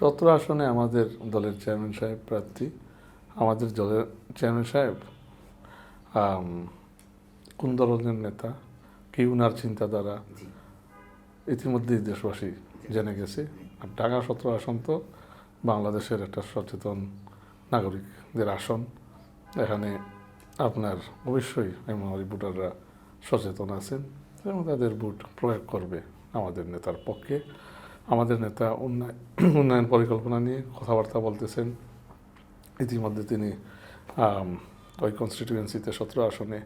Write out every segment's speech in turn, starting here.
17 আসনে আমাদের দলের চেয়ারম্যান সাহেব প্রার্থী। আমাদের দলের চেয়ারম্যান সাহেব কোন ধরনের নেতা, কি উনার চিন্তাধারা ইতিমধ্যেই দেশবাসী জেনে গেছে। আর ঢাকা 17 আসন তো বাংলাদেশের একটা সচেতন নাগরিকদের আসন। এখানে আপনার অবশ্যই আমাদের ভোটাররা সচেতন আছেন এবং তাদের ভোট প্রয়োগ করবে আমাদের নেতার পক্ষে। আমাদের নেতা উন্নয়ন পরিকল্পনা নিয়ে কথাবার্তা বলতেছেন। ইতিমধ্যে তিনি ওই কনস্টিটিউয়েন্সিতে 17 আসনে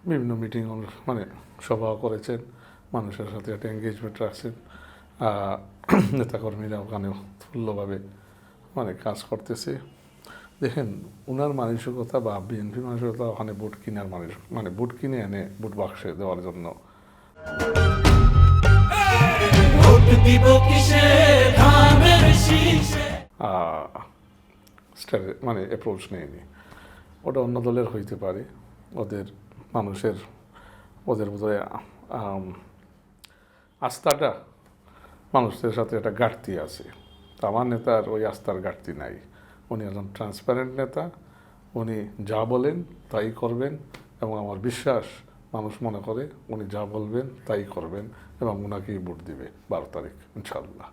বিভিন্ন মিটিং সভাও করেছেন, মানুষের সাথে একটা এঙ্গেজমেন্ট রাখছেন। নেতাকর্মীরা ওখানেও তুল্যভাবে কাজ করতেছে। দেখেন, উনার মানসিকতা বা বিএনপির মানসিকতা ওখানে ভোট কিনার ভোট কিনে এনে ভোট বাক্সে দেওয়ার জন্য অ্যাপ্রোচ নেয়নি। ওটা অন্য দলের হইতে পারে, ওদের মানুষের ওদের বোধহয় আস্থাটা মানুষদের সাথে একটা ঘাটতি আছে। তো আমার নেতার ওই আস্থার ঘাটতি নাই। উনি একজন ট্রান্সপারেন্ট নেতা, উনি যা বলেন তাই করবেন এবং আমার বিশ্বাস মানুষ মনে করে উনি যা বলবেন তাই করবেন এবং ওনাকেই ভোট দিবে 12 তারিখ ইনশাআল্লাহ।